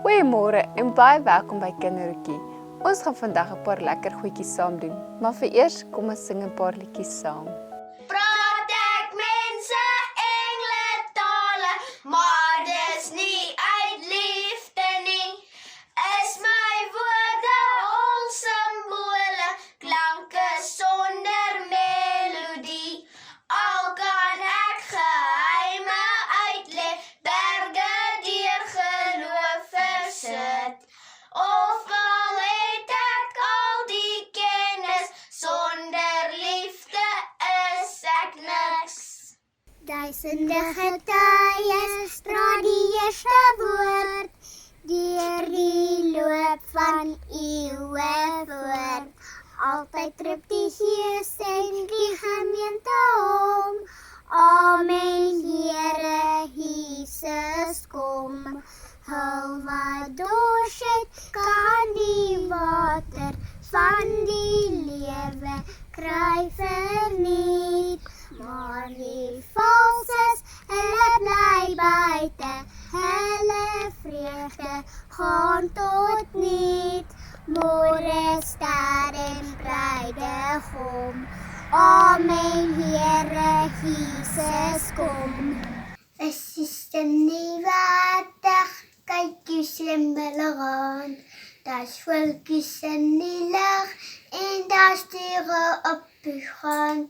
Goeiemôre en baie welkom by Kinderhoekie. Ons gaan vandag 'n paar lekker goedjies saam doen, maar vir eers kom ons sing 'n paar liedjies saam. Praat ek mense Engele tale, maar dis nie uit liefde nie. Is my woorde al simbole, klanke sonder melodie. Al kan ek geheime uitleg, berge deur geloof versit. Of al het ek al die kennis, sonder liefde is ek niks. Duisende getuies praat die eerste woord, deur die loop van eeue voort. Altyd roep die Gees en die gemeente om, Amen, Here Jesus kom. Hul wat dors het, kan die water van die lewe kry verniet. Maar wie vals is, hulle bly buite, hulle vreugde gaan tot niet. Môre ster en bruidegom, Amen, Here Jesus kom. Is die nuwe dag, kyk jy slim hulle gaan. Daar's voeltjies in die lug en daar's diere op die grond.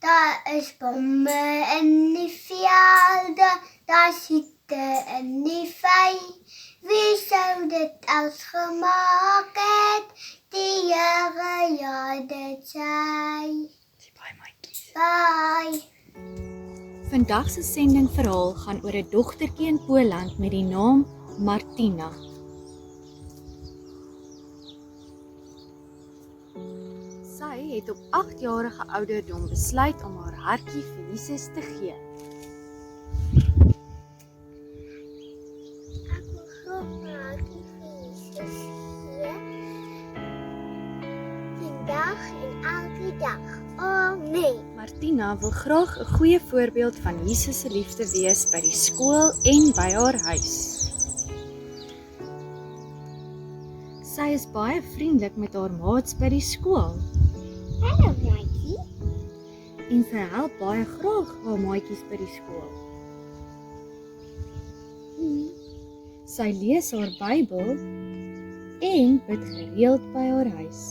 Daar is bomme in die velde, daar's hitte in die vee. Wie sou dit als gemaak het? Die Here, ja, dit sy. Bye. Vandag se sendingverhaal gaan oor 'n dogtertjie in Poland met die naam Martina. Sy het op 8-jarige ouderdom besluit om haar hartjie vir Jesus te gee. Ek wil graag my hartjie vir Jesus gee. Vandag en elke dag. Amen. Martina wil graag 'n goeie voorbeeld van Jesus se liefde wees by die skool en by haar huis. Sy is baie vriendelik met haar maats by die skool Hallo, maatjie. en sy help baie graag haar maatjies by die skool. Sy lees haar Bybel en bid gereeld by haar huis.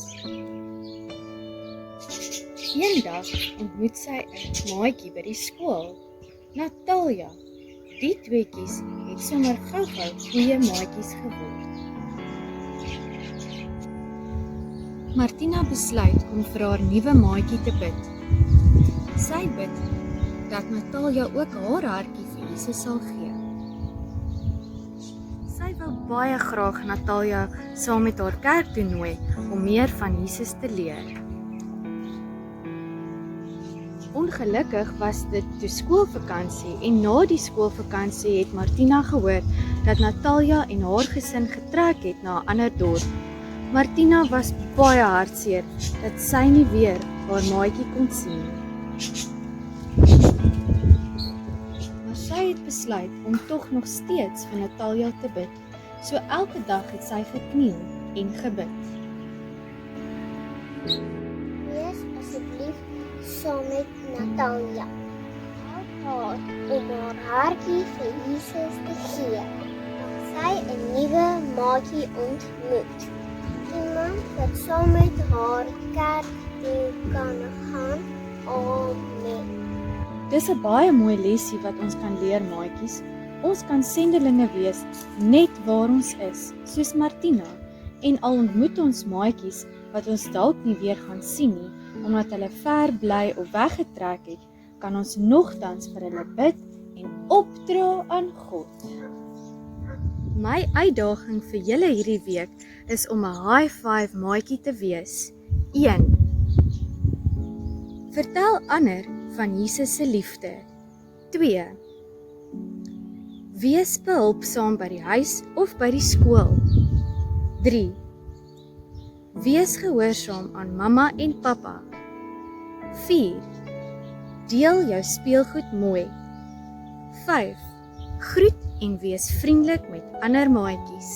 Eendag ontmoet sy 'n maatjie by die skool, Natalia. Die tweeetjies het sommer gou-gou goeie maatjies geword. Martina besluit om vir haar nuwe maatjie te bid. Sy bid dat Natalia ook haar hartjie vir Jesus sal gee. Sy wil baie graag Natalia saam met haar kerk toe nooi om meer van Jesus te leer. Ongelukkig was dit toe skoolvakansie en na die skoolvakansie het Martina gehoor dat Natalia en haar gesin getrek het na 'n ander dorp. Martina was baie hartseer dat sy nie weer haar maatjie kon sien nie. Maar sy het besluit om tog nog steeds vir Natalia te bid. So elke dag het sy gekniel en gebid. Wees asseblief saam met Natalia. Help haar om haar hartjie vir Jesus te gee. Dat sy 'n nuwe maatjie ontmoet. Iemand wat saam met haar kerk toe kan gaan. Amen. Dis 'n baie mooi lesie wat ons kan leer, maatjies. Ons kan sendelinge wees net waar ons is, soos Martina. En al ontmoet ons maatjies wat ons dalk nie weer gaan sien nie, omdat hulle ver bly of weggetrek het, kan ons nogtans vir hulle bid en opdra aan God. My uitdaging vir julle hierdie week is om 'n high five maatjie te wees. 1. Vertel ander van Jesus se liefde. 2. Wees behulpsaam by die huis of by die skool. 3. Wees gehoorsaam aan mamma en pappa. 4. Deel jou speelgoed mooi. 5. Groet en wees vriendelik met ander maatjies.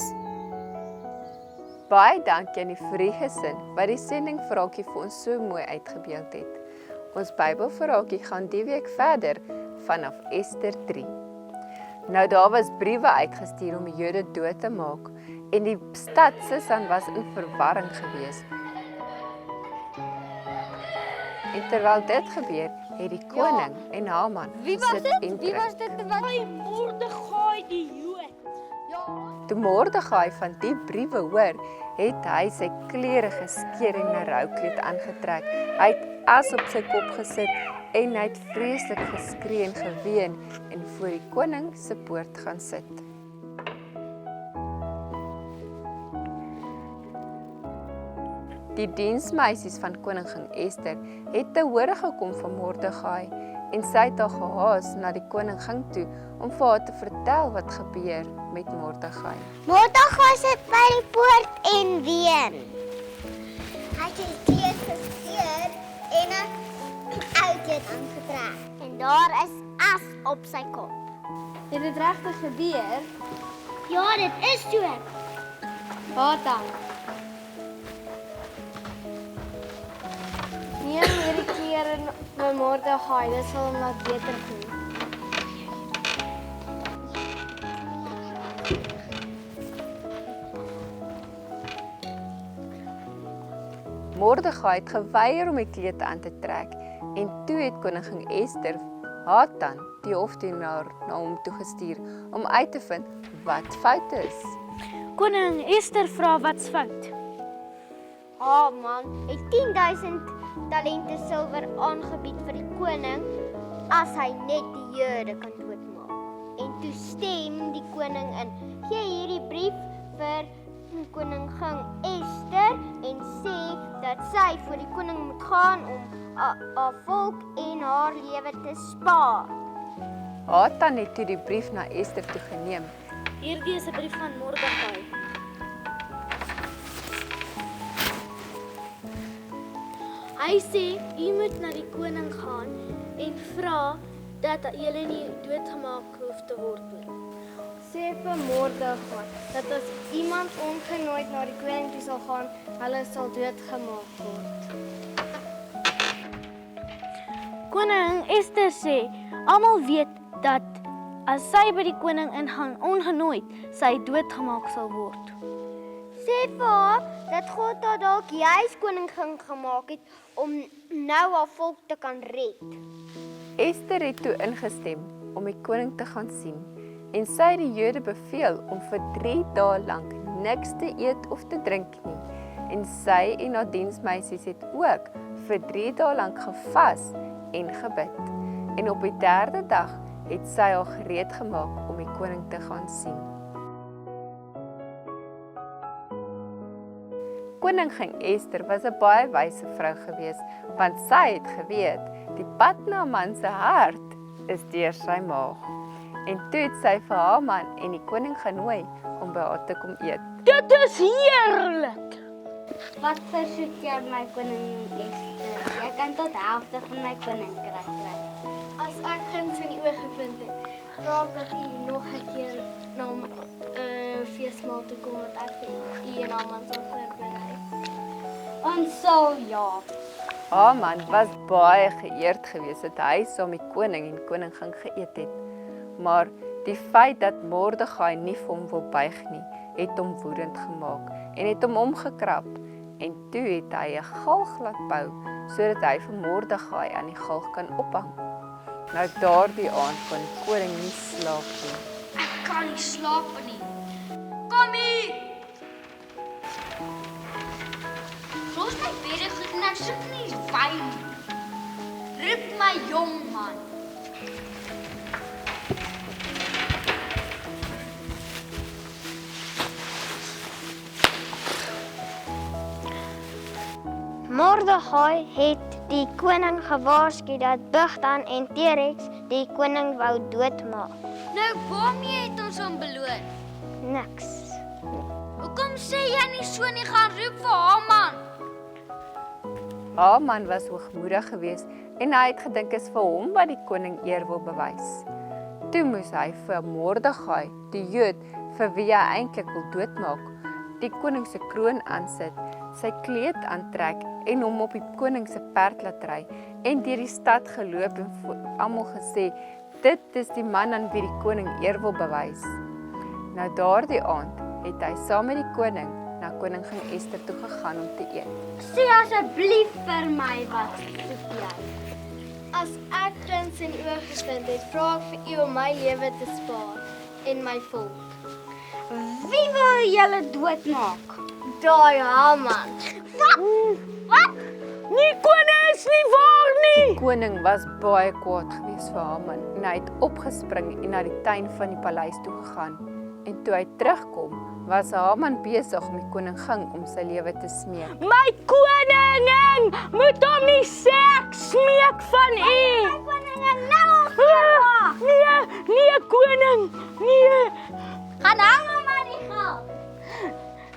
Baie dankie aan die Vriegesin wat die sendingverhaaltjie vir ons so mooi uitgebeeld het. Ons Bybelverhaaltjie gaan die week verder vanaf Ester 3. Nou daar was briewe uitgestuur om die Jode dood te maak en die stad Sisan was in verwarring gewees. En terwyl dit gebeur, het die koning en Haman gesit en drink. Mordegai die Jood. Toe Mordegai van die briewe hoor, het hy sy klere geskeur en 'n roukleed aangetrek. Hy het as op sy kop gesit en hy het vreeslik geskree en geween en voor die koning se poort gaan sit. Die diensmeisies van koningin Ester het te hore gekom van Mordegai en sy het haar gehaas na die koningin toe om vir haar te vertel wat gebeur met Mordegai. Mordegai sit by die poort en ween. Hy het sy kleed geskeur en 'n ou kleed aangetrek. En daar is as op sy kop. Het dit regtig gebeur? Ja, dit is so. Waar dan? Neem hierdie klere na Mordegai, dit sal hom laat beter voel. Mordegai het geweier om die kleed aan te trek en toe het koningin Ester Hatan, die hofdienaar, na hom toe gestuur om uit te vind wat fout is. Koning Ester vra wat's fout. Haman het 10.000 talente silwer aangebied vir die koning as hy net die Jode kan doodmaak. En toe stem die koning in. Gee hierdie brief vir koningin Ester en sê dat sy voor die koning moet gaan om haar volk en haar lewe te spaar. Hatan het toe die brief na Ester toe geneem. Hierdie is 'n brief van Mordegai. Hy sê, u moet na die koning gaan en vra dat julle nie doodgemaak hoef te word nie. Sê vir Mordegai dat as iemand ongenooid na die koning toe sal gaan, hulle sal doodgemaak word. Koning Ester sê, almal weet dat as sy by die koning ingaan ongenooid, sy doodgemaak sal word. Sê vir haar dat God haar dalk juis koningin gemaak het om nou haar volk te kan red. Ester het toe ingestem om die koning te gaan sien en sy het die Jode beveel om vir 3 dae lank niks te eet of te drink nie. En sy en haar diensmeisies het ook vir 3 dae lank gevas en gebid. En op die 3de dag het sy haar gereed gemaak om die koning te gaan sien. Koningin Ester was 'n baie wyse vrou gewees, want sy het geweet die pad na 'n man se hart is deur sy maag. En toe het sy vir Haman en die koning genooi om by haar te kom eet. Dit is heerlik! Wat versoek jy my koningin Ester? Jy kan tot helfte van my koninkryk kry. As ek guns in die oë gevind het, vra ek dat u nog 'n keer na 'n feesmaal toe kom wat ek vir u en Haman sal voorberei. Ons sal ja. Haman was baie geëerd geweest dat hy saam met koning en koningin geëet het. Maar die feit dat Mordegai nie vir hom wil buig nie, het hom woedend gemaak en het hom omgekrap. En toe het hy 'n galg laat bou sodat hy vir Mordegai aan die galg kan ophang. Nou daardie aand kon die koning nie slaap nie. Ek kan nie slaap nie. Kom hier! Los my bedde goed en ek soek nie wyn. Roep my jong man. Mordegai het die koning gewaarsku dat Bigtan en Terex die koning wou doodmaak. Nou, waarmee het ons hom beloon? Niks. Hoekom sê jy nie so nie, gaan roep vir Haman? Haman was hoogmoedig geweest en hy het gedink is vir hom wat die koning eer wil bewys. Toe moes hy vir Mordegai, die Jood, vir wie hy eintlik wil doodmaak, die koning se kroon aansit, sy kleed aantrek en hom op die koning se perd laat ry en deur die stad geloop en almal gesê, dit is die man aan wie die koning eer wil bewys. Nou daardie aand het hy saam met die koning na koningin Ester toe gegaan om te eet. Sê asseblief vir my wat soek jy? As ek prins in oor gevind het, vra ek vir u om my lewe te spaar en my volk. Wie wil julle doodmaak? Daai Haman. Wat? Nie koning is nie waar nie! Die koning was baie kwaad geweest vir Haman en hy het opgespring en na die tuin van die paleis toe gegaan. En toe hy terugkom, was Haman besig om die koningin om sy lewe te smeek. My koningin, moet hom nie sê ek smeek van u. My koningin nou opgemaak. Nee koning, nee. Gaan hang hom aan die galg.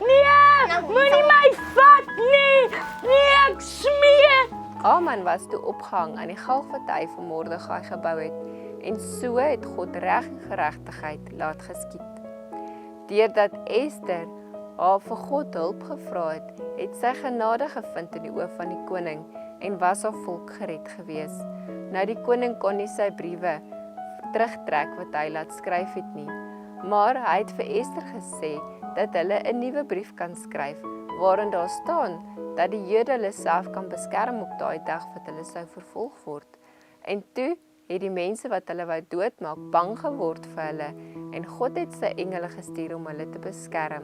Nee, moenie my vat nie. Nee, ek smeek. Haman was toe opgehang aan die galg wat hy vir Mordegai gebou het en so het God reg en geregtigheid laat geskied. Deurdat Ester haar vir God hulp gevra het, het sy genade gevind in die oë van die koning en was haar volk gered gewees. Nou die koning kon nie sy briewe terugtrek wat hy laat skryf het nie, maar hy het vir Ester gesê dat hulle 'n nuwe brief kan skryf waarin daar staan dat die Jode hulle self kan beskerm op daai dag wat hulle sou vervolg word. En toe het die mense wat hulle wou doodmaak bang geword vir hulle en God het sy engele gestuur om hulle te beskerm.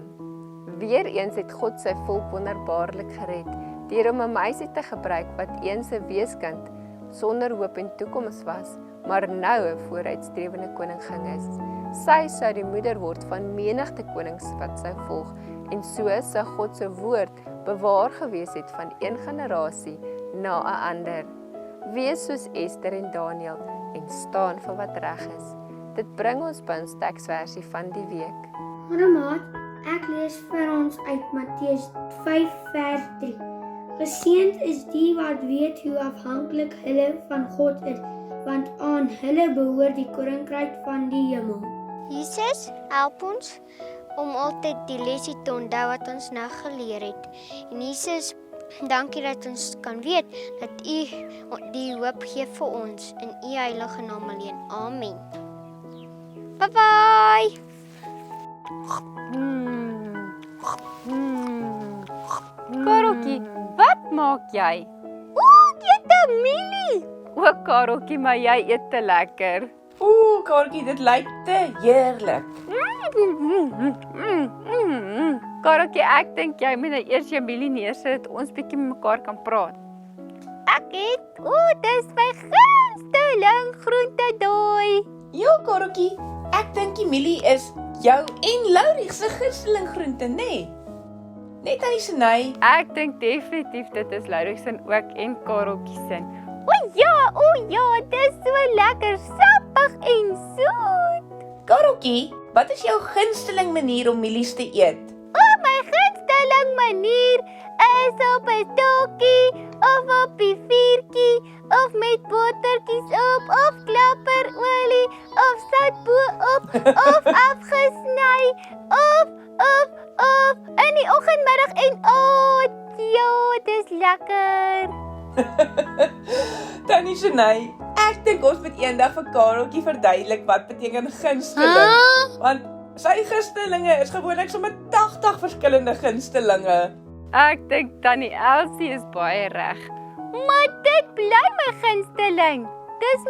Weereens het God sy volk wonderbaarlik gered deur om 'n meisie te gebruik wat eens 'n weeskind sonder hoop en toekoms was, maar nou 'n vooruitstrewende koningin is. Sy sou die moeder word van menigte konings wat sou volg en so sou God se woord bewaar gewees het van een generasie na 'n ander. Wees soos Ester en Daniël en staan vir wat reg is. Dit bring ons by ons teksversie van die week. Maat, ek lees vir ons uit Matteus 5 vers 3. Geseënd is die wat weet hoe afhanklik hulle van God is, want aan hulle behoort die koninkryk van die hemel. Jesus, help ons om altyd die lesie te onthou wat ons nou geleer het. En Jesus, dankie dat ons kan weet dat U die hoop gee vir ons in U heilige naam alleen. Amen. Bye bye. Kareltjie, wat maak jy? Jy het 'n mielie. O, Kareltjie, maar jy eet te lekker. Kareltjie, dit lyk te heerlik. Kareltjie, ek dink jy moet nou eers jou mielie neersit dat ons bietjie met mekaar kan praat. Ek het, dis my gunsteling groente daai. Ja, Kareltjie, ek dink die mielie is jou en Laurie se gunsteling groente, nê? Net aan die Sinay. Ek dink definitief dit is Laurie se ook en Kareltjie se. O ja, dis so lekker sappig en soet. Kareltjie, wat is jou gunsteling manier om mielies te eet? My gunsteling manier is op 'n stokkie of op die vuurtjie of met botertjies op of klapperolie of sout bo-op of afgesny of in die oggendmiddag en ja, dis lekker. Tannie Sinay, ek dink ons moet eendag vir Kareltjie verduidelik wat beteken gunsteling. Want sy gunstelinge is gewoonlik sommer 80 verskillende gunstelinge. Ek dink Tannie Elsie is baie reg. Maar dit bly my gunsteling. Dis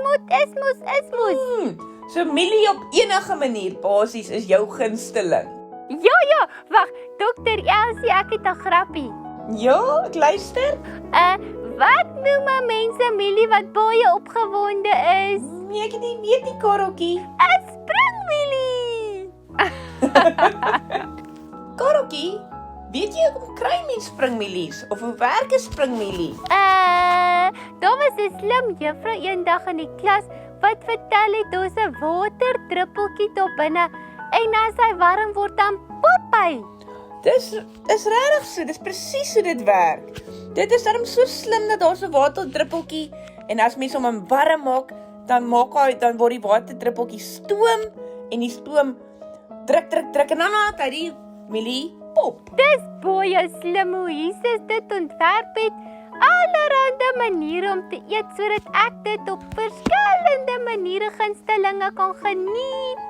is moes. So mielie op enige manier basies is jou gunsteling. Ja, wag, Dr. Elsie, ek het 'n grappie. Ja, ek luister. Wat noem 'n mens 'n mielie wat baie opgewonde is? Nee, ek weet nie, Kareltjie. 'n Springmielie. Kareltjie, weet jy hoe kry mens springmielies of hoe werk 'n springmielie? Daar was 'n slim juffrou eendag in die klas wat vertel het daar's 'n waterdruppeltjie daar binne en as hy warm word dan pop hy. Dis regtig so, dis presies hoe dit werk. Dit is darm so slim dat daar so 'n waterdruppeltjie en as mens hom warm maak, dan word die waterdruppeltjie stoom en die stoom druk en dan laat hy die mielie pop. Dis baie slim hoe Jesus dit ontwerp het. Allerhande maniere om te eet sodat ek dit op verskillende maniere gunstelinge kan geniet.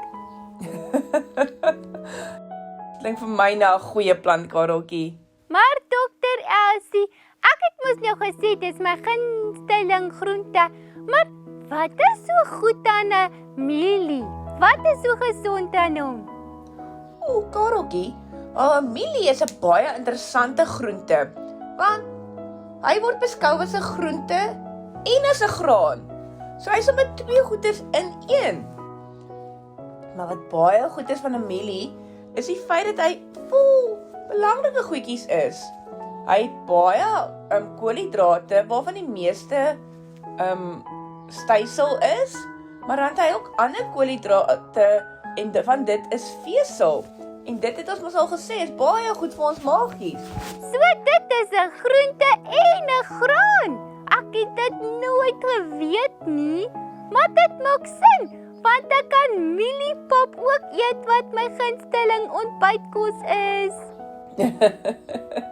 Klink vir my na 'n goeie plan, Kareltjie. Maar Dr. Elsie, ek het mos nou gesê dis my gunsteling groente. Maar wat is so goed aan 'n mielie? Wat is so gesond aan hom? Kareltjie, mielie is 'n baie interessante groente, want hy word beskou as 'n groente en as 'n graan. So hy is sommer twee goedes in een. Maar wat baie goed is van 'n mielie, is die feit dat hy vol belangrike goedjies is. Hy het baie koolhidrate waarvan die meeste stysel is, maar dan het hy ook ander koolhidrate en van dit is vesel. En dit het ons mos al gesê, is baie goed vir ons maagies. So dit is 'n groente en 'n graan. Ek het dit nooit geweet nie, maar dit maak sin, want ek kan mieliepap ook eet wat my gunsteling ontbytkos is.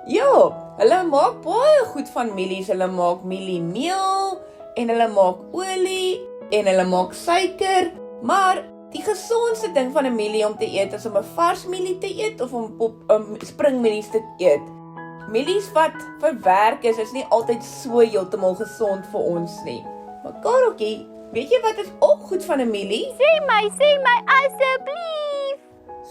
Ja, hulle maak baie goed van mielies. Hulle maak mieliemeel en hulle maak olie en hulle maak suiker, maar die gesondste ding van 'n mielie om te eet is om 'n vars mielie te eet of om springmielies te eet. Mielies wat verwerk is nie altyd so heeltemal gesond vir ons nie. Maar Kareltjie, weet jy wat is ook goed van 'n mielie? Sê my asseblief.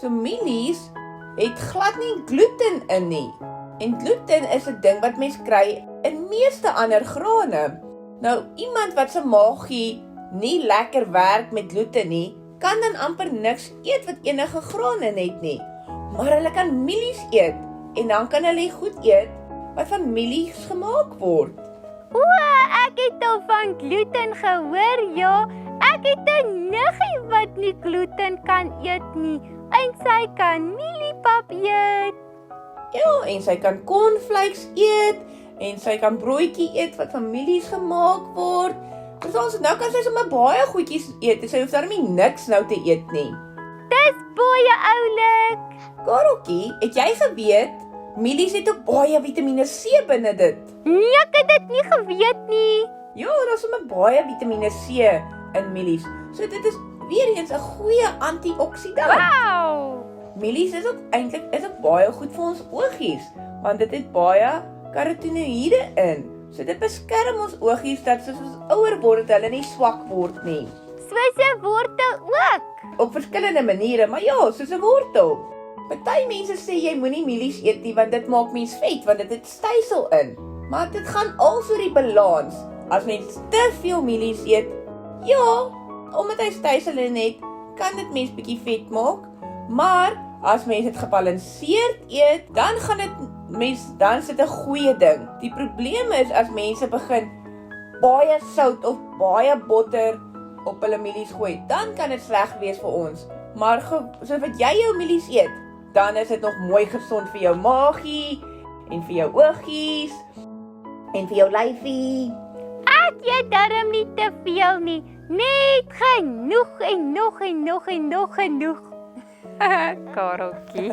So mielies het glad nie gluten in nie. En gluten is 'n ding wat mens kry in meeste ander grane. Nou, iemand wat se maagie nie lekker werk met gluten nie, kan dan amper niks eet wat enige grane net nie. Maar hulle kan mielies eet en dan kan hulle goed eet wat van mielies gemaak word. Ek het al van gluten gehoor, ja. Ek het 'n niggie wat nie gluten kan eet nie en sy kan mieliepap eet. Ja, en sy kan cornflakes eet en sy kan broodjie eet wat van mielies gemaak word. Dus nou kan sy sommer baie goedjies eet. Sy hoef daarmee niks nou te eet nie. Dis baie oulik. Kareltjie, het jy geweet mielies het ook baie Vitamiene C binne dit? Nee, ek het dit nie geweet nie. Ja, daar is sommer baie Vitamiene C in mielies. So dit is weer eens 'n goeie antioksidant. Wow! Mielies is ook baie goed vir ons oogies, want dit het baie karotinoïde in. So dit beskerm ons oogies dat soos ons ouer word, hulle nie swak word nie. Soos 'n wortel ook. Op verskillende maniere, maar ja, soos 'n wortel. Party mense sê jy moenie mielies eet nie want dit maak mens vet, want dit het stysel in. Maar dit gaan als oor die balans. As mens te veel mielies eet, ja, omdat hy stysel in het, kan dit mens bietjie vet maak. Maar as mens dit gebalanseerd eet, dan is dit 'n goeie ding. Die probleem is as mense begin baie sout of baie botter op hulle mielies gooi, dan kan dit sleg wees vir ons. Maar so wat jy jou mielies eet, dan is dit nog mooi gesond vir jou maagie en vir jou oogies en vir jou lyfie. Ek eet darm nie te veel nie. Net genoeg en nog genoeg. Kareltjie.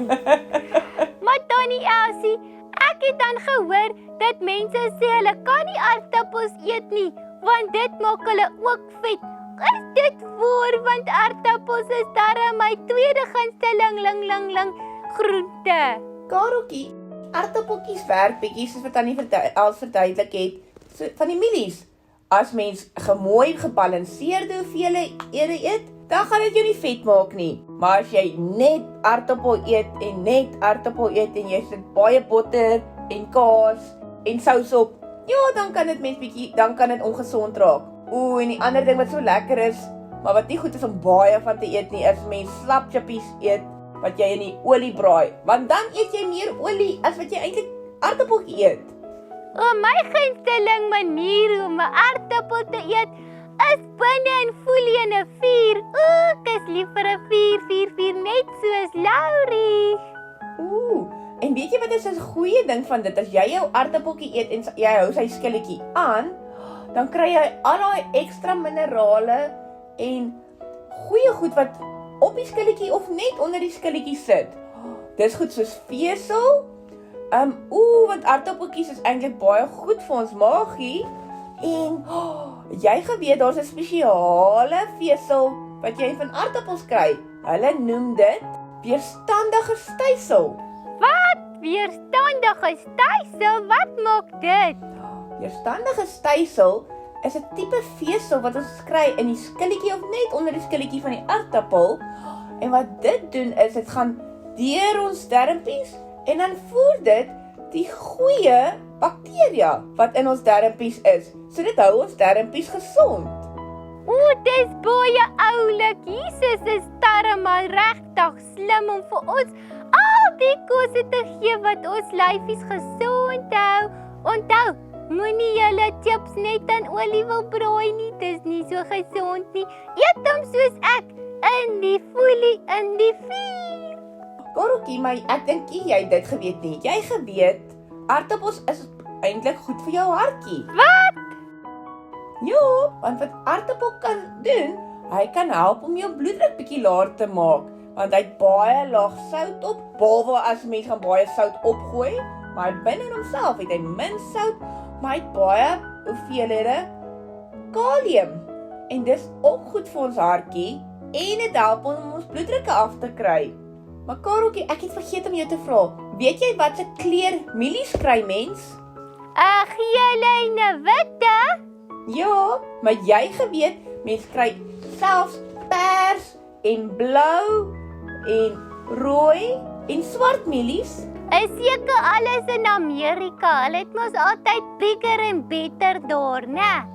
Maar Tannie Elsie, ek het dan gehoor dat mense sê hulle kan nie aardappels eet nie, want dit maak hulle ook vet. Is dit waar? Want aardappels is darm my tweede gunsteling groente. Kareltjie, aardappeltjies werk bietjie soos wat Tannie al verduidelik het, so van die mielies. As mens mooi gebalanseerde hoeveelhede eet, dan gaan dit jou nie vet maak nie. Maar as jy net aardappel eet en jy sit baie botter en kaas en sous op, ja, dan kan dit ongesond raak. En die ander ding wat so lekker is, maar wat nie goed is om baie van te eet nie, is mens slapchappies eet wat jy in die olie braai, want dan eet jy meer olie as wat jy eintlik aardappeltjie eet. My gunsteling manier om 'n aardappel te eet is binne in folie in 'n vuur. Ek is lief vir 'n vuur, net soos Laurie. En weet jy wat is 'n goeie ding van dit? As jy jou aardappeltjie eet en jy hou sy skilletjie aan, dan kry jy al daai ekstra minerale en goeie goed wat op die skilletjie of net onder die skilletjie sit. dis goed soos vesel. Want aardappeltjies is eintlik baie goed vir ons maagie. En jy geweet daar's 'n spesiale vesel wat jy van aardappels kry. Hulle noem dit weerstandige stysel. Weerstandige stysel, wat maak dit? Weerstandige stysel is 'n tipe vesel wat ons kry in die skilletjie of net onder die skilletjie van die aardappel. En wat dit doen is, dit gaan deur ons darmpies en dan voer dit die goeie bakteria wat in ons darmpies is. So dit hou ons darmpies gesond. Dis baie oulik. Jesus is darmal regtig slim om vir ons al die kosse te gee wat ons lyfies gesond hou. Onthou, moenie julle chips net in olie wil braai nie. Dis nie so gesond nie. Eet hom soos ek, in die folie, in die vuur. Kareltjie, maar ek dink jy het dit geweet nie. Jy geweet, aardappels is eintlik goed vir jou hartjie. Wat? Ja, want wat aardappel kan doen, hy kan help om jou bloeddruk bietjie laer te maak, want hy het baie laag sout op, behalwe as mens gaan baie sout opgooi, maar binne in homself het hy min sout, maar hy het baie hoeveelhede kalium. En dis ook goed vir ons hartjie en dit help om ons bloeddrukke af te kry. Maar Kareltjie, ek het vergeet om jou te vra, weet jy wat se kleur mielies kry mens? Gele en 'n witte? Ja, maar jy geweet, mens kry selfs pers en blou en rooi en swart mielies. Is seker alles in Amerika. Hulle het mos altyd bigger en beter daar, né?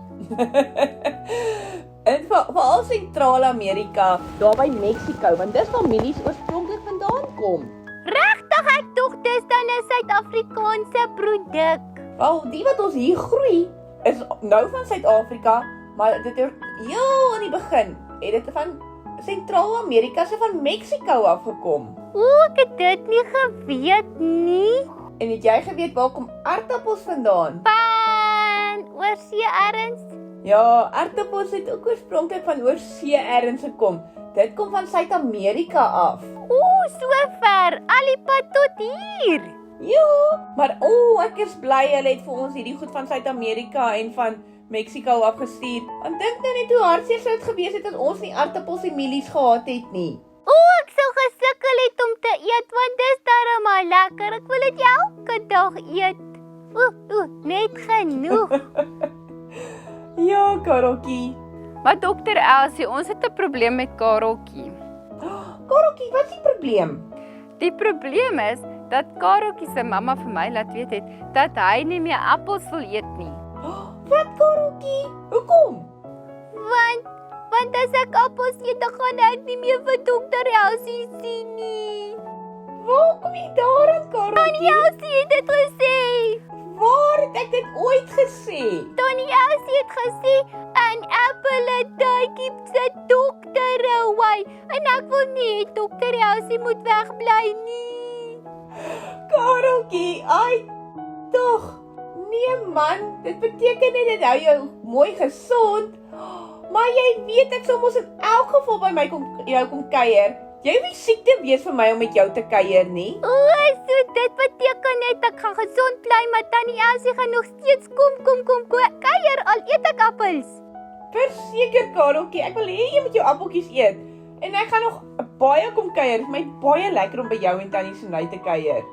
En veral Sentraal-Amerika, daar by Mexico, want dis waar mielies oorspronklik vandaan kom. Regtig, ek dink dis dan 'n Suid-Afrikaanse produk. Wel, die wat ons hier groei, is nou van Suid-Afrika, maar dit het heel aan die begin, het dit van Sentraal-Amerika se van Mexico afgekom. Ek het dit nie geweet nie. En het jy geweet waar kom aardappels vandaan? Van oorsee ergens? Ja, aardappels het ook oorspronklik van oorsee ergens gekom. Dit kom van Suid-Amerika af. So ver, al die pad tot hier. Ja, maar ek is bly hulle het vir ons hierdie goed van Suid-Amerika en van Mexico afgestuur. Want dink nou net hoe hartseer sou dit gewees het as ons nie aardappels en mielies gehad het nie. Ek sou gesukkel het om te eet, want dis darmal lekker. Ek wil dit elke dag eet. Net genoeg. Ja, Kareltjie. Maar dokter Elsie, ons het 'n probleem met Kareltjie. Kareltjie, wat is die probleem? Die probleem is dat Kareltjie se mamma vir my laat weet het dat hy nie meer appels wil eet nie. Wat, Kareltjie? Hoekom? Want as ek appels eet, dan gaan ek nie meer vir dokter Elsie sien nie. Waar kom jy daaraan, Kareltjie? Tannie Elsie het dit gesê. Waar het ek dit ooit gesê? Tannie Elsie het gesê, 'n appel 'n tydjie se dokter away. En ek wil nie dokter Elsie moet wegbly nie. Kareltjie, ai, tog. Nee man, dit beteken nie dit hou jou mooi gesond. Maar jy weet ek sou mos in elk geval by my jou kom kuier. Jy hoef nie siek te wees vir my om met jou te kuier nie. So dit beteken net ek gaan gesond bly, maar Tannie Elsie gaan nog steeds kom kuier al eet ek appels. Verseker Kareltjie, ek wil hê jy moet jou appeltjies eet. En ek gaan nog baie kom kuier. Dit is my baie lekker om by jou en Tannie Sunay te kuier.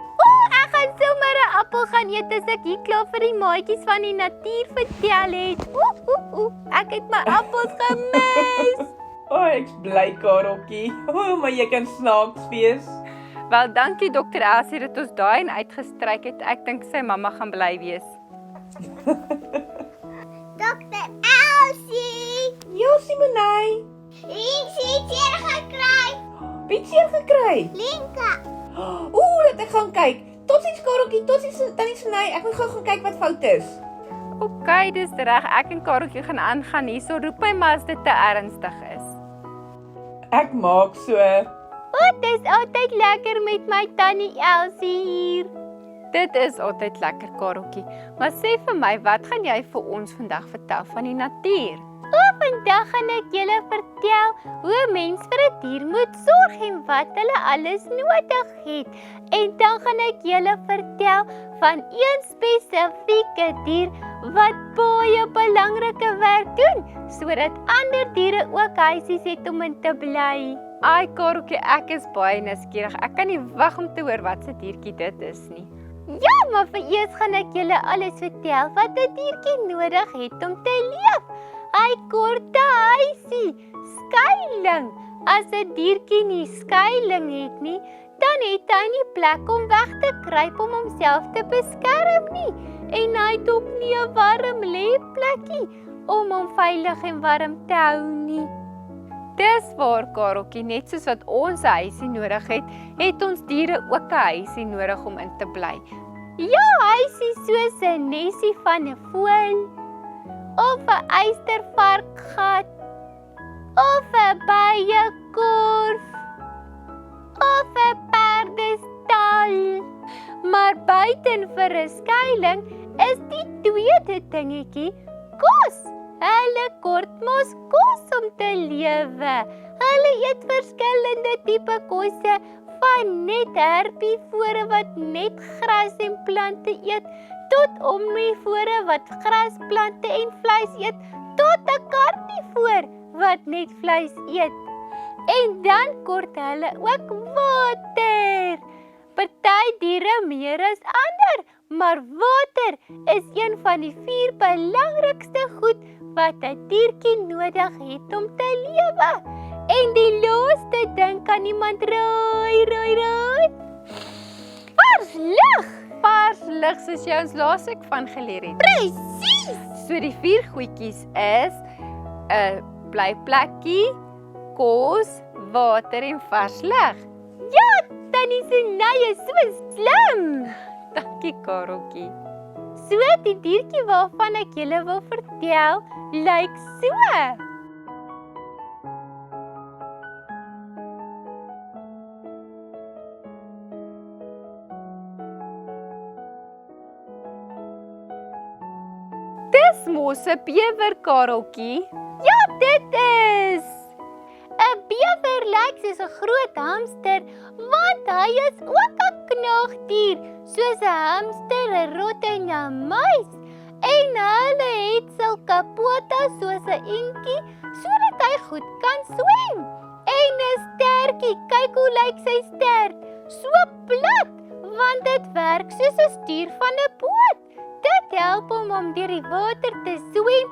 Ek gaan sommer 'n appel gaan eet as ek hier klaar vir die maatjies van die natuur vertel het. Ek het my appels gemis. Ek's bly Kareltjie. Maar jy kan snaaks wees. Wel, dankie dokter Elsie dat ons daai en uitgestryk het. Ek dink sy mamma gaan bly wees. Dokter Elsie! Ja, Simonay. Ek het seer gekry. Wie het seer gekry? Lenka. Laat ek gaan kyk. Totsiens Kareltjie, totsiens Tannie Sunay. Ek moet gou gaan kyk wat fout is. OK, dis reg. Ek en Kareltjie gaan aangaan hierso. Roep my maar as dit te ernstig is. Ek maak so. Dit is altyd lekker met my Tannie Elsie hier. Dit is altyd lekker, Kareltjie. Maar sê vir my, wat gaan jy vir ons vandag vertel van die natuur? Van Vandag gaan ek julle vertel hoe 'n mens vir 'n dier moet sorg en wat hulle alles nodig het. En dan gaan ek julle vertel van een spesifieke dier wat baie belangrike werk doen, sodat ander diere ook huisies het om in te bly. Ai Kareltjie, ek is baie nuuskierig. Ek kan nie wag om te hoor wat se diertjie dit is nie. Ja, maar vir eers gaan ek julle alles vertel wat 'n diertjie nodig het om te leef. Hy kort 'n huisie, skuiling. As 'n diertjie nie skuiling het nie, dan het hy nie plek om weg te kruip om homself te beskerm nie. En hy het ook nie 'n warm lêplekkie om hom veilig en warm te hou nie. Dis waar Kareltjie, net soos wat ons 'n huisie nodig het, het ons diere ook 'n huisie nodig om in te bly. Ja, huisie soos 'n nesie van 'n voël, of 'n eystervarkgat, of 'n bijekorf, of 'n perdestal. Maar buiten vir 'n skuiling is die tweede dingetjie kos. Hulle kort mos kos om te lewe. Hulle eet verskillende tipe kosse, van net herbivore wat net gras en plante eet, tot omnivore wat gras, plante en vleis eet, tot 'n karnivoor wat net vleis eet. En dan kort hulle ook water. Party diere meer as ander, maar water is een van die 4 belangrikste goed wat 'n diertjie nodig het om te lewe. En die laaste ding kan iemand raai. Vars lig! Vars lig soos jy ons laasweek van geleer het. Presies! So die 4 goedjies is 'n blyplekkie, kos, water en vars lig. Ja, tannie Sunay is so slim. Dankie Kareltjie. So die diertjie waarvan ek julle wil vertel, lyk so. Dis mos 'n bewer Kareltjie. Ja, dit is. 'n Bewer lyk soos 'n groot hamster, want hy is ook 'n knaagdier, soos 'n hamster, 'n rot en 'n muis. En hulle het sulke pote soos 'n eentjie, sodat hy goed kan swem. En 'n stertjie, kyk hoe lyk sy stert, so plat, want dit werk soos 'n stuur van 'n boot. Dit help hom om deur die water te swem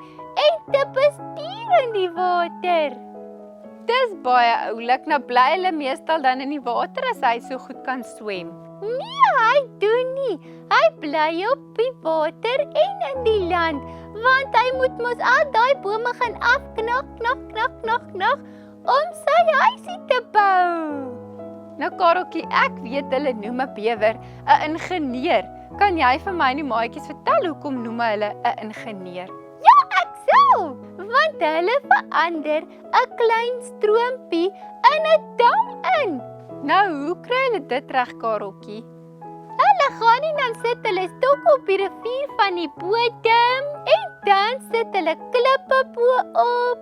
en te bestuur in die water. Dis baie oulik, nou bly hulle meestal dan in die water as hy so goed kan swem. Nee, hy doen nie. Hy bly op die water en in die land, want hy moet mos al daai bome gaan afknak, om sy huisie te bou. Nou Kareltjie, ek weet hulle noem 'n bewer 'n ingenieur. Kan jy vir my en die maatjies vertel hoekom noem hulle 'n ingenieur? Ja, ek sal, want hulle verander 'n klein stroompie in 'n dam in. Nou, hoe kry hulle dit reg Kareltjie? Hulle gaan en dan sit hulle stokke op die rivier van die bodem en dan sit hulle klippe bo-op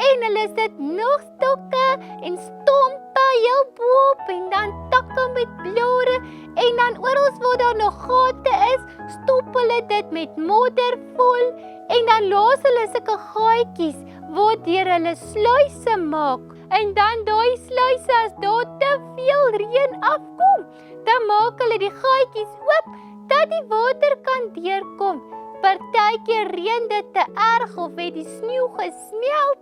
en hulle sit nog stokke en stompe heel bo-op en dan takke met blare en dan oral waar daar nog gate is, stop hulle dit met modder vol en dan los hulle sulke gaatjies waardeur hulle sluise maak. En dan daai sluise, as daar te veel reën afkom, dan maak hulle die gaatjies oop dat die water kan deurkom. Partykeer reën dit te erg of het die sneeu gesmelt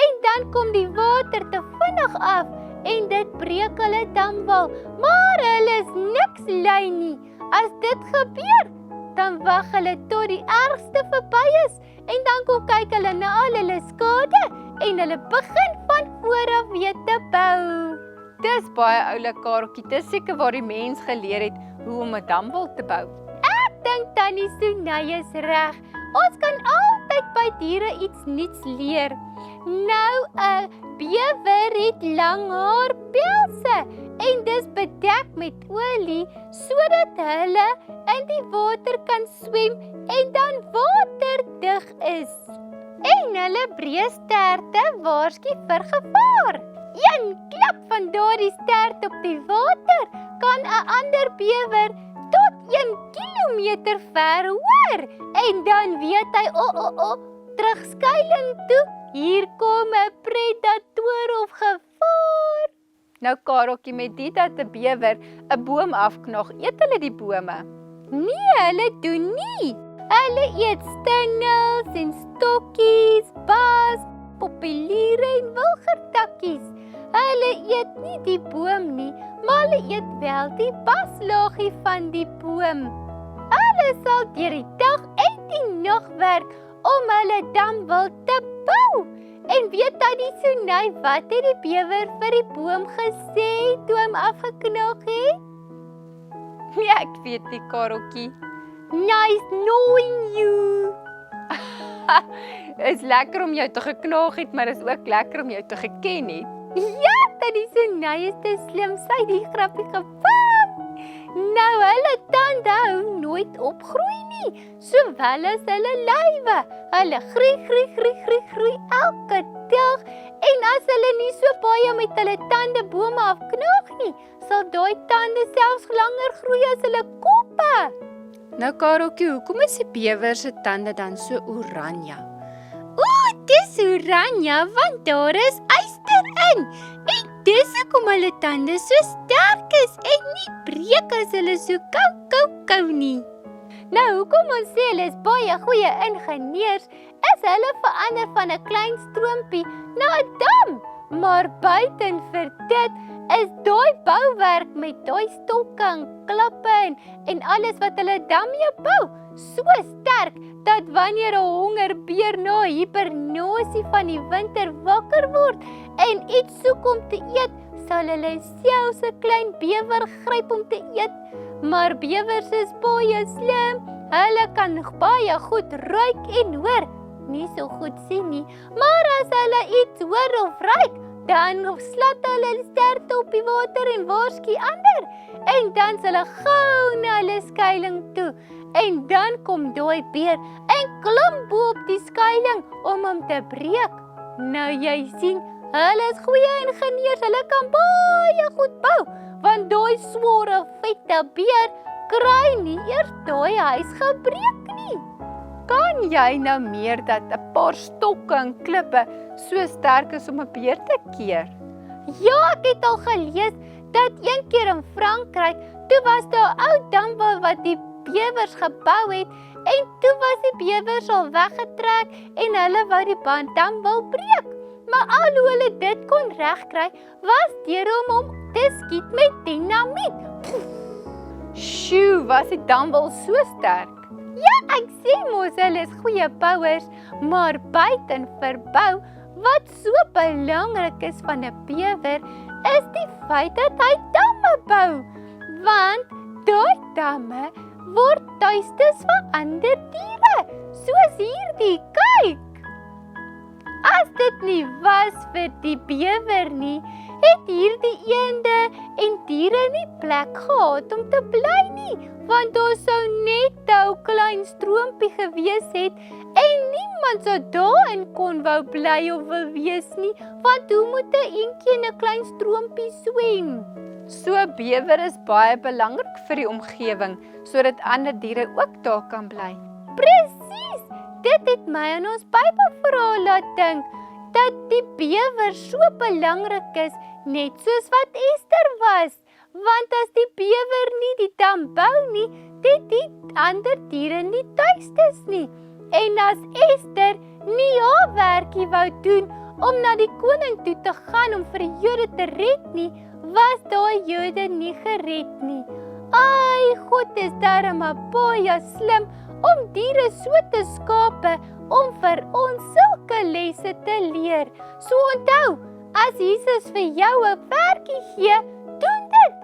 en dan kom die water te vinnig af en dit breek hulle damwal. Maar hulle is niks lui nie. As dit gebeur, dan wag hulle tot die ergste verby is en dan kom kyk hulle na al hulle skade en hulle begin van voor af weer te bou. Dis baie oulik Kareltjie, dis seker waar die mens geleer het hoe om 'n damwal te bou. Ek dink tannie Sunay is reg. Ons kan altyd by diere iets nuuts leer. Nou 'n bewer het lang haarpelse en dis bedek met olie sodat hulle in die water kan swem en dan waterdig is. en hulle breë sterte waarsku vir gevaar. Een klap van daardie stert op die water kan 'n ander bewer tot 1 kilometer ver hoor. En dan weet hy, terug skuiling toe, hier kom 'n predator of gevaar. Nou Kareltjie, met dit dat 'n bewer 'n boom afknog, eet hulle die bome? Nee, hulle doen nie. Hulle eet stengels en stokkies, bas, populiere en wilgertakkies. Hulle eet nie die boom nie, maar hulle eet wel die baslaagie van die boom. Hulle sal deur die dag en die nag werk om hulle dam wil te bou. En weet hy die Sunay wat het die bewer vir die boom gesê toe hom afgeknog het? Nee, ek weet nie, Kareltjie. Nice knowing you. Is lekker om jou te geknog het, maar is ook lekker om jou te geken het. Ja, Tannie Sunay is te slim, sy het die grappie gevang. Nou, hulle tande hou nooit opgroei nie, sowel as hulle lywe. Hulle groei elke dag. En as hulle nie so baie met hulle tande bome afknog nie, sal daai tande selfs langer groei as hulle koppe. Nou Kareltjie, hoekom is die bewer se tande dan so oranje? Dis oranje want daar is yster in. En dis hoekom hulle tande so sterk is en nie breek as hulle so kou nie. Nou, hoekom ons sê hulle is baie goeie ingenieurs, is hulle verander van 'n klein stroompie na 'n dam. Maar buiten vir dit is daai bouwerk met daai stokke en klappe en alles wat hulle daarmee bou, so sterk dat wanneer 'n hongerbeer na hibernasie van die winter wakker word en iets soek om te eet, sal hulle selfs 'n klein bewer gryp om te eet. Maar bewers is baie slim. Hulle kan baie goed ruik en hoor. Nie so goed sien nie, maar as hulle iets hoor of ruik, dan slat hulle sterte op die water en waarsku ander. En dan s hulle gou na hulle skuiling toe. En dan kom daai beer en klim bo op die skuiling om hom te breek. Nou jy sien, hulle is goeie ingenieurs, hulle kan baie goed bou, want daai sware vette beer kry nie eers daai huis gebreek nie. Kan jy nou meer dat 'n paar stokke en klippe so sterk is om 'n beer te keer? Ja, ek het al gelees dat een keer in Frankryk, toe was daar 'n ou dam wat die bewers gebou het en toe was die bewers al weggetrek en hulle wou die dam wil breek. Maar al hoe hulle dit kon regkry, was deur hom te skiet met dinamiet. Sjoe, was die dam wel so sterk? Ja, ek sê mos hulle is goeie bouers, maar buiten verbou, wat so belangrik is van 'n bewer, is die feit dat hy damme bou. Want daai damme word tuistes vir ander diere, soos hierdie, kyk. As dit nie was vir die bewer nie, het hierdie eende en diere nie plek gehad om te bly nie, want daar sou net 'n klein stroompie gewees het en niemand sou daarin kon wou bly of wil wees nie, want hoe moet 'n eentjie in 'n klein stroompie swem? So bewer is baie belangrik vir die omgewing, sodat ander diere ook daar kan bly. Presies, dit het my aan ons Bybelverhaal laat dink, dat die bewer so belangrik is, net soos wat Ester was. Want as die bewer nie die dam bou nie, het die ander diere nie tuistes nie. En as Ester nie haar werkie wou doen om na die koning toe te gaan om vir die Jode te red nie, was daai Jode nie gered nie. Ai, God is darem baie slim om diere so te skape om vir ons sulke lesse te leer. So onthou, as Jesus vir jou 'n werkie gee, doen dit.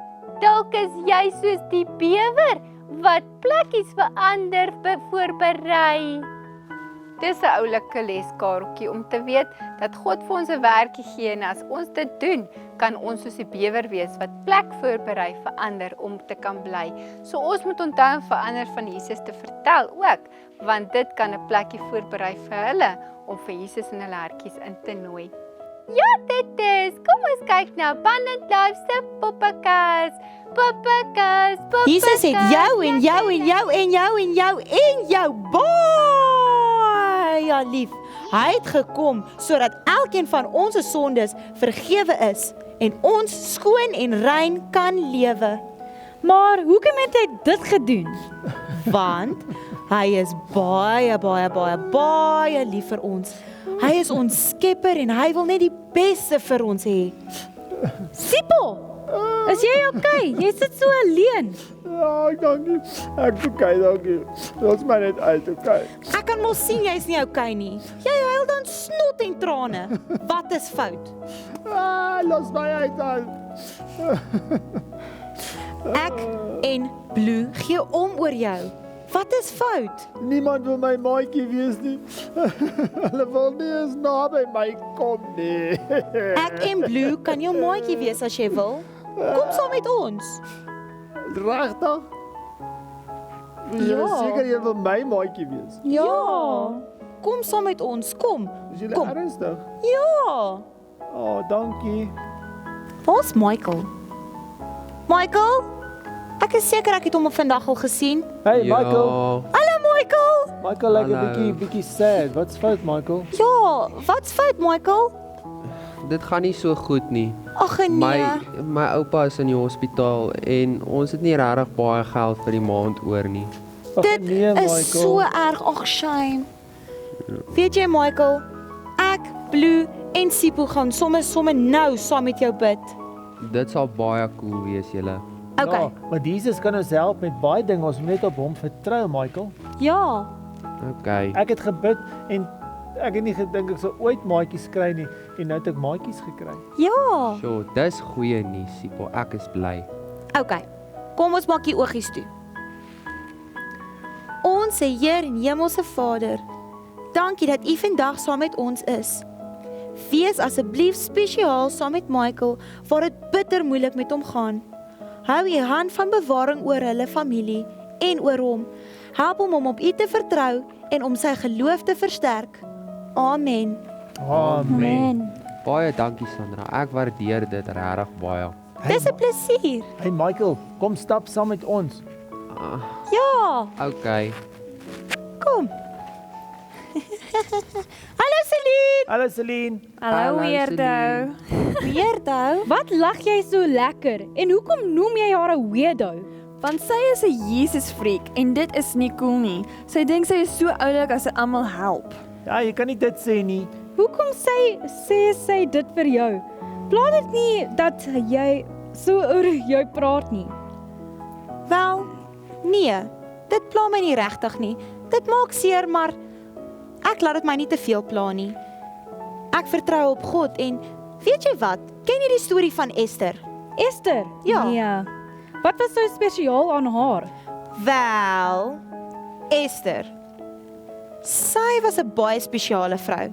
Dalk is jy soos die bewer wat plekkies vir ander voorberei. Dis 'n oulike les, Kareltjie, om te weet dat God vir ons 'n werkie gee en as ons dit doen, kan ons soos die bewer wees wat plek voorberei vir ander om te kan bly. So ons moet onthou om vir ander van Jesus te vertel ook, want dit kan 'n plekkie voorberei vir hulle om vir Jesus in hulle hartjies in te nooi. Ja, dit is. Kom ons kyk na Abundant Life se poppekas. Poppekas, poppekas. Jesus het jou en jou en jou en jou en jou en jou baie lief. Hy het gekom sodat elkeen van ons sondes vergewe is en ons skoon en rein kan lewe. Maar hoekom het hy dit gedoen? Want hy is baie lief vir ons. Hy is ons skepper en hy wil net die beste vir ons hê. Sipho, is jy okay? Jy sit so alleen. Ja, dankie. Ek is okay, dankie. Los my net uit, okay? Ek kan mos sien jy's nie okay nie. Jy huil dan snot en trane. Wat is fout? Los my uit dan. Ek en Blue gee om oor jou. Wat is fout? Niemand wil my maatjie wees nie. Hulle wil nie eens naby my kom nie. Ek en Blue kan jou maatjie wees as jy wil. Kom saam met ons. Regtig? Jy is seker jy wil my maatjie wees? Ja. Kom saam met ons, kom. Is jy Kom. ernstig? Ja. Dankie. Waar's Michael? Michael? Ek is seker ek het hom vandag al gesien. Hey Michael. Hallo Michael. Michael lyk 'n Hallo. bietjie sad. Wat's fout Michael? Ja, wat's fout Michael? Dit gaan nie so goed nie. Ag nee. My oupa is in die hospitaal en ons het nie regtig baie geld vir die maand oor nie. Ag, Dit nee, Michael. is so erg, ag shame. Weet jy Michael, ek, Blue en Sipho gaan somme nou saam met jou bid. Dit sal baie cool wees julle. Okay. Ja, maar Jesus kan ons help met baie dinge. Ons moet net op hom vertrou, Michael. Ja. Okay. Ek het gebid en ek het nie gedink ek sou ooit maatjies kry nie en nou het ek maatjies gekry. Ja. So, dis goeie nuus, Sipho. Ek is bly. Okay. Kom ons maak die oogies toe. Onse Heer en Hemelse Vader, dankie dat U vandag saam met ons is. Wees asseblief spesiaal saam met Michael waar dit bitter moeilik met hom gaan. Hou U hand van bewaring oor hulle familie en oor hom. Help hom om op U te vertrou en om sy geloof te versterk. Amen. Amen. Baie dankie Sandra. Ek waardeer dit regtig baie. Dis 'n plesier. Hey Michael, kom stap saam met ons. Ja, Okay. kom. Hallo Celine. Hallo Celine. Hallo weirdo. Weirdo. Wat lag jy so lekker? En hoekom noem jy haar 'n weirdo? Want sy is 'n Jesus-freak en dit is nie cool nie. Sy dink sy is so oulik as sy almal help. Ja, jy kan nie dit sê nie. Hoekom sê sy dit vir jou? Pla dit nie dat jy so oor jou praat nie. Wel, nee. Dit pla my nie regtig nie. Dit maak seer, maar ek laat dit my nie te veel pla nie. Ek vertrou op God en weet jy wat? Ken jy die storie van Esther? Esther? Ja. Nee. Wat was so spesiaal aan haar? Wel, Esther. Sy was 'n baie spesiale vrou.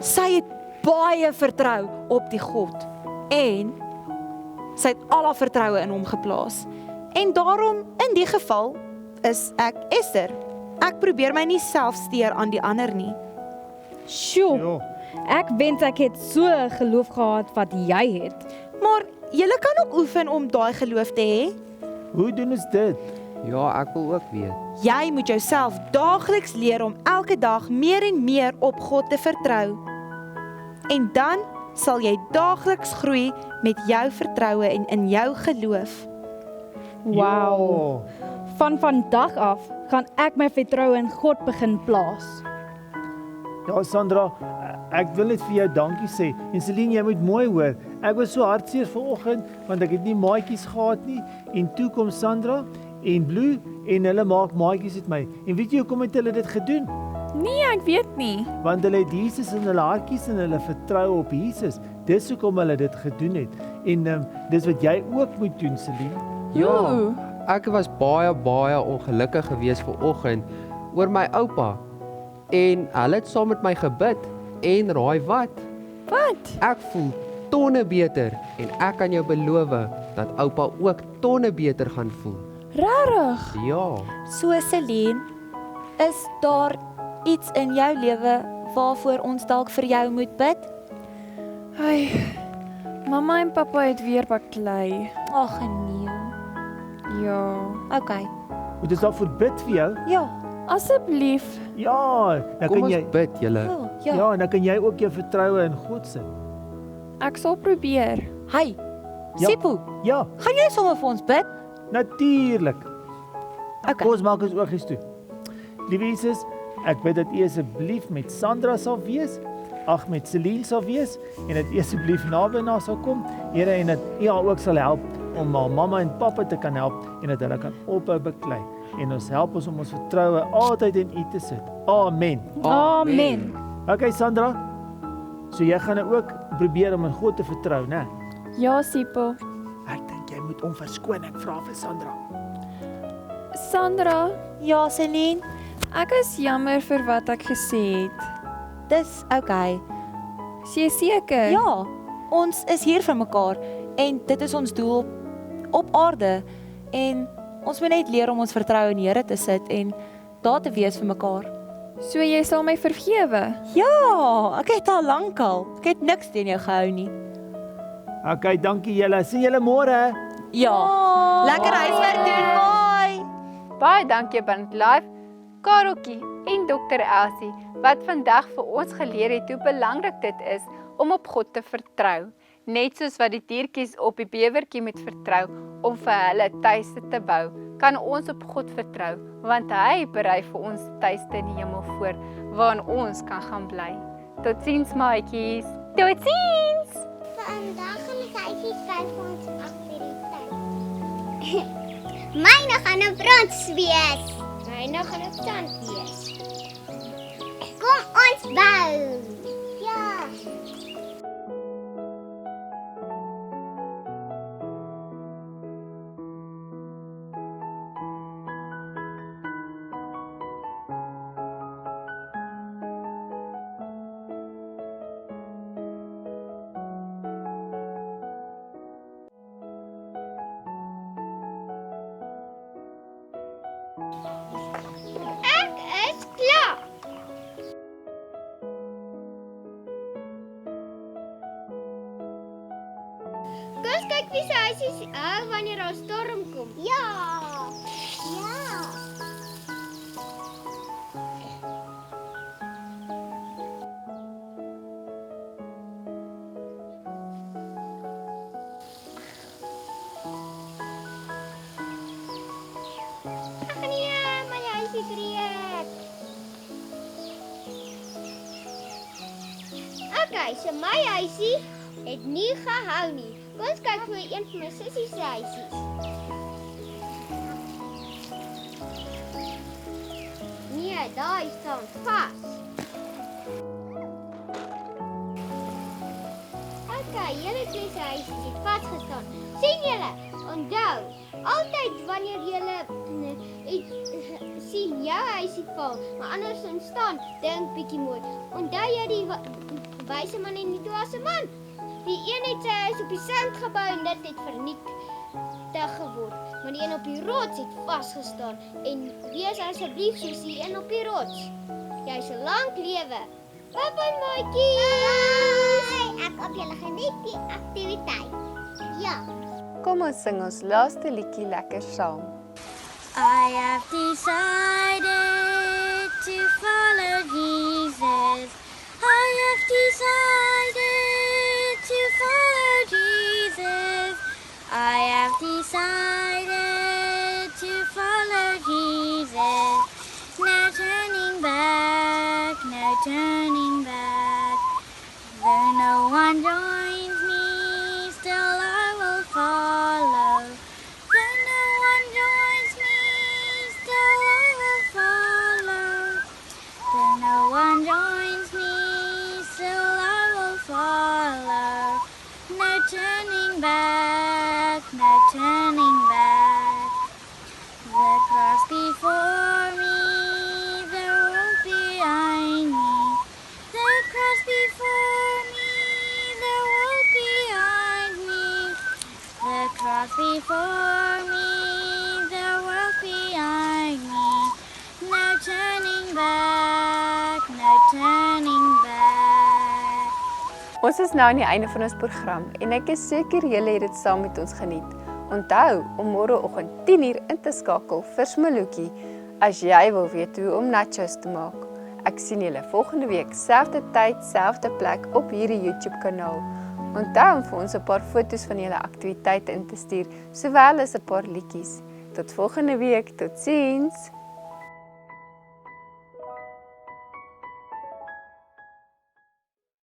Sy het baie vertrou op die God en sy het al haar vertroue in hom geplaas. En daarom, in die geval, is ek Esther. Ek probeer my nie self steur aan die ander nie. Sjoe, Ja. ek wens ek het so 'n geloof gehad wat jy het. Maar jy kan ook oefen om daai geloof te hê. Hoe doen ons dit? Ja, ek wil ook weet. Jy moet jouself daagliks leer om elke dag meer en meer op God te vertrou. En dan sal jy daagliks groei met jou vertroue en in jou geloof. Wow. Van vandag af gaan ek my vertroue in God begin plaas. Ja, Sandra, ek wil net vir jou dankie sê. En Celine, jy moet mooi hoor. Ek was so hartseer vanoggend want ek het nie maatjies gehad nie en toe kom Sandra en Blue en hulle maak maatjies met my. En weet jy hoekom het hulle dit gedoen? Nee, ek weet nie. Want hulle het Jesus in hulle hartjies en hulle vertrou op Jesus. Dis hoekom hulle dit gedoen het. En dis wat jy ook moet doen, Celine. Ja, ek was baie ongelukkig geweest vanoggend oor my oupa. En hulle het saam met my gebid en raai wat? Wat? Ek voel tonne beter en ek kan jou beloof dat oupa ook tonne beter gaan voel. Rarig. Ja. So Celine, is daar iets in jou lewe waarvoor ons dalk vir jou moet bid? Ai. Mamma en pappa het weer baklei. Ag nee. Ja. Okay. Moet ons daarvoor bid vir jou? Ja. Asseblief. Ja, dan Kom kan ons jy bid julle. Ja. Ja, en dan kan jy ook jou vertroue in God sit. Ek sal probeer. Hey. Ja. Sipho, Ja, gaan jy sommer vir ons bid? natuurlik. Okay. Kom ons maak ons oogies toe. Liewe Jesus, ek bid dat U asseblief met Sandra sal wees, met Celine sal wees en dat U asseblief naby na sal kom, Here, en dat U haar ook sal help om haar mamma en pappa te kan help en dat hulle kan ophou beklei. En ons help ons om ons vertroue altyd in U te sit. Amen. Amen. Okay Sandra, so jy gaan nou ook probeer om in God te vertrou, né? Ja, Sipho. Ek dink jy moet om verskoning vra vir Sandra. Sandra, Ja, Celine, ek is jammer vir wat ek gesê het. dis okay. Is jy seker? Ja, ons is hier vir mekaar en dit is ons doel op aarde en ons moet net leer om ons vertroue in die Here te sit en daar te wees vir mekaar. So jy sal my vergewe? Ja, ek het al lankal. Ek het niks teen jou gehou nie. Okay, dankie julle. Sien julle môre. Ja, lekker huiswerk doen. Bye. Baie dankie Band Life, Kareltjie en Dr. Elsie wat vandag vir ons geleer het hoe belangrik dit is om op God te vertrou. Net soos wat die diertjies op die bewertjie moet vertrou om vir hulle tuiste te bou, kan ons op God vertrou, want hy berei vir ons tuiste in die hemel voor, waarin ons kan gaan bly. Totsiens maatjies. Totsiens! Vandag gaan ons huisie skryf vir ons aktiwiteit. Myne gaan 'n brons wees. Myne gaan 'n tand wees. Kom ons bou. Ja. Ek is klaar. Kom ons kyk wie se huisies wanneer daar 'n storm kom. Ja. Ja. Ag nee, my huisie breek. Okay, so my huisie het nie gehou nie. Kom ons kyk vir een van my sussie se huisies. Nee, daai staan vas. Okay, julle twee se huisies het vasgestaan. Sien julle? Onthou, altyd wanneer julle sien jou huisie val, maar anders staan, dink bietjie mooi. Onthou jy die wyse man en die dwaase man? Die een het sy huis op die sand gebou en dit het vernietig geword. Maar die een op die rots het vasgestaan en wees asseblief soos die een op die rots. Jy sal lank lewe. Bye maatjies. Ek hoop julle geniet die aktiwiteit. Ja. Kom ons sing ons laaste liedjie lekker saam. I have decided to follow Jesus. I have decided to follow Jesus. I have decided to follow Jesus. No turning back, no turning back. Though no one joins me, still I will follow. Though no one joins me, still I will follow. Though no one joins me, still I will follow. No turning back, no turning back. Ons is nou aan die einde van ons program en ek is seker julle het dit saam met ons geniet. Onthou om môreoggend 10:00 in te skakel vir Smalookie as jy wil weet hoe om nachos te maak. Ek sien julle volgende week, selfde tyd, selfde plek op hierdie YouTube kanaal. Onthou om vir ons 'n paar foto's van julle aktiwiteite in te stuur, sowel as 'n paar liedjies. Tot volgende week, totsiens.